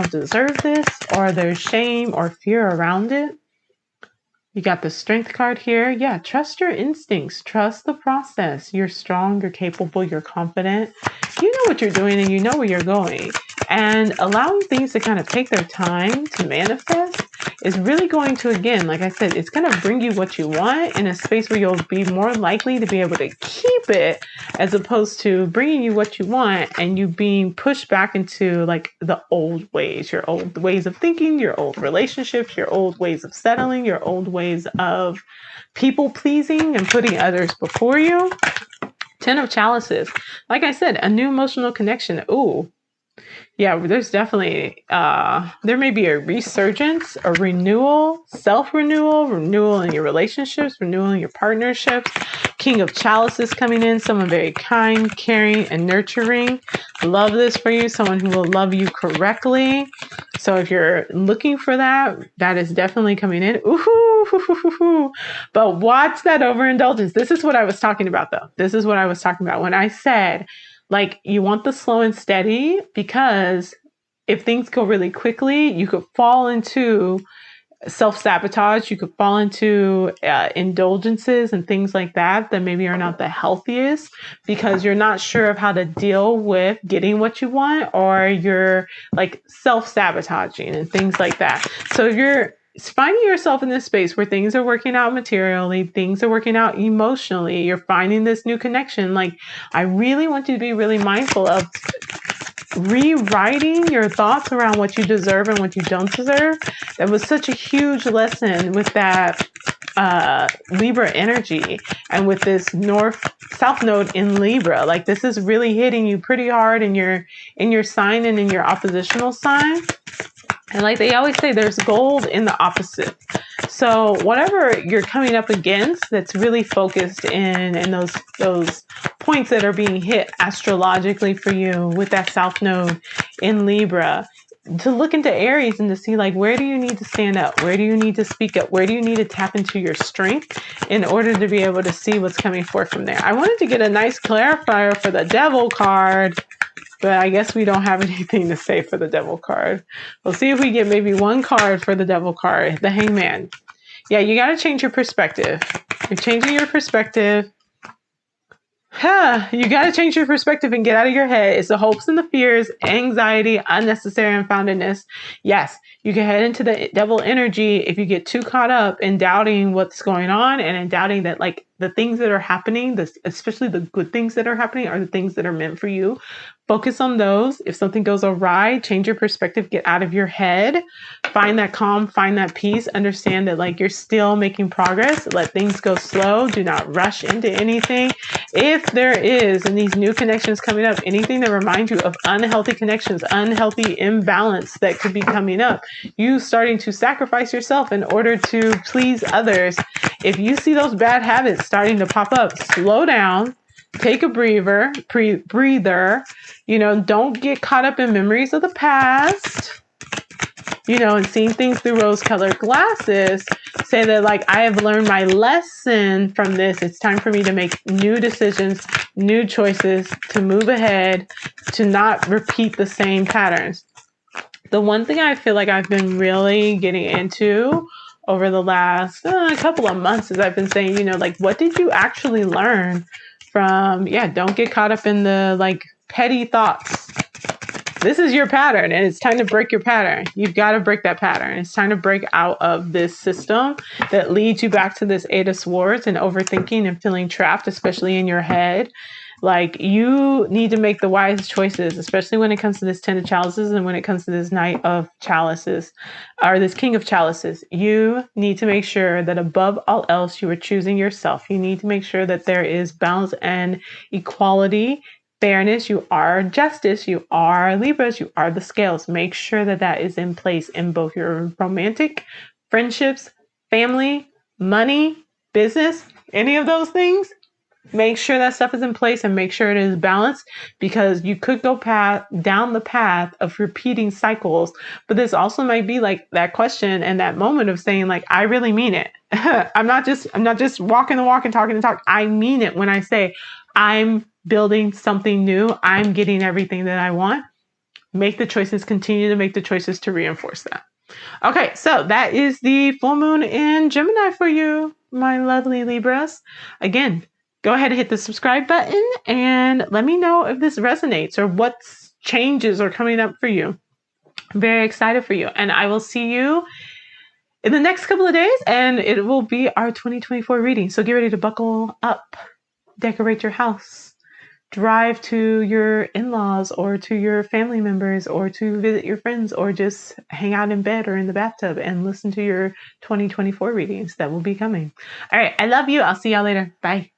don't deserve this, or there's shame or fear around it. You got the Strength card here. Yeah, trust your instincts. Trust the process. You're strong, you're capable, you're confident. You know what you're doing and you know where you're going. And allowing things to kind of take their time to manifest is really going to, again, like I said, it's going to bring you what you want in a space where you'll be more likely to be able to keep it, as opposed to bringing you what you want and you being pushed back into like the old ways, your old ways of thinking, your old relationships, your old ways of settling, your old ways of people pleasing and putting others before you. 10 of Chalices. Like I said, a new emotional connection. Ooh. Yeah, there's definitely, there may be a resurgence, a renewal, self-renewal, renewal in your relationships, renewal in your partnerships. King of Chalices coming in, someone very kind, caring, and nurturing. Love this for you, someone who will love you correctly. So if you're looking for that, that is definitely coming in. Ooh, but watch that overindulgence. This is what I was talking about, though. This is what I was talking about when I said, like, you want the slow and steady, because if things go really quickly, you could fall into self-sabotage. You could fall into indulgences and things like that maybe are not the healthiest, because you're not sure of how to deal with getting what you want, or you're like self-sabotaging and things like that. So if you're finding yourself in this space where things are working out materially, things are working out emotionally, you're finding this new connection, like, I really want you to be really mindful of rewriting your thoughts around what you deserve and what you don't deserve. That was such a huge lesson with that Libra energy, and with this north-south node in Libra. Like, this is really hitting you pretty hard in your sign and in your oppositional sign. And like they always say, there's gold in the opposite. So whatever you're coming up against that's really focused in those points that are being hit astrologically for you with that South Node in Libra, to look into Aries and to see, like, where do you need to stand up? Where do you need to speak up? Where do you need to tap into your strength in order to be able to see what's coming forth from there? I wanted to get a nice clarifier for the Devil card, but I guess we don't have anything to say for the Devil card. We'll see if we get maybe one card for the Devil card, the Hangman. Yeah, you got to change your perspective. You're changing your perspective. You got to change your perspective and get out of your head. It's the hopes and the fears, anxiety, unnecessary unfoundedness. Yes, you can head into the Devil energy if you get too caught up in doubting what's going on and in doubting that, like, the things that are happening, especially the good things that are happening, are the things that are meant for you. Focus on those. If something goes awry, change your perspective, get out of your head, find that calm, find that peace, understand that, like, you're still making progress. Let things go slow. Do not rush into anything. If there is, in these new connections coming up, anything that reminds you of unhealthy connections, unhealthy imbalance that could be coming up, you starting to sacrifice yourself in order to please others. If you see those bad habits starting to pop up, slow down. Take a breather, don't get caught up in memories of the past, and seeing things through rose-colored glasses. Say that, like, I have learned my lesson from this. It's time for me to make new decisions, new choices, to move ahead, to not repeat the same patterns. The one thing I feel like I've been really getting into over the last couple of months is I've been saying, like, what did you actually learn from, don't get caught up in the, like, petty thoughts. This is your pattern, and it's time to break your pattern. You've got to break that pattern. It's time to break out of this system that leads you back to this Eight of Swords and overthinking and feeling trapped, especially in your head. Like, you need to make the wise choices, especially when it comes to this 10 of Chalices and when it comes to this Knight of Chalices, or this King of Chalices. You need to make sure that above all else, you are choosing yourself. You need to make sure that there is balance and equality, fairness. You are justice. You are Libras. You are the scales. Make sure that that is in place in both your romantic, friendships, family, money, business, any of those things. Make sure that stuff is in place and make sure it is balanced, because you could go down the path of repeating cycles. But this also might be like that question and that moment of saying, like, I really mean it. I'm not just walking the walk and talking the talk. I mean it when I say I'm building something new. I'm getting everything that I want. Make the choices, continue to make the choices to reinforce that. Okay, so that is the full moon in Gemini for you, my lovely Libras. Again, go ahead and hit the subscribe button and let me know if this resonates or what changes are coming up for you. I'm very excited for you. And I will see you in the next couple of days, and it will be our 2024 reading. So get ready to buckle up, decorate your house, drive to your in-laws or to your family members or to visit your friends or just hang out in bed or in the bathtub and listen to your 2024 readings that will be coming. All right. I love you. I'll see y'all later. Bye.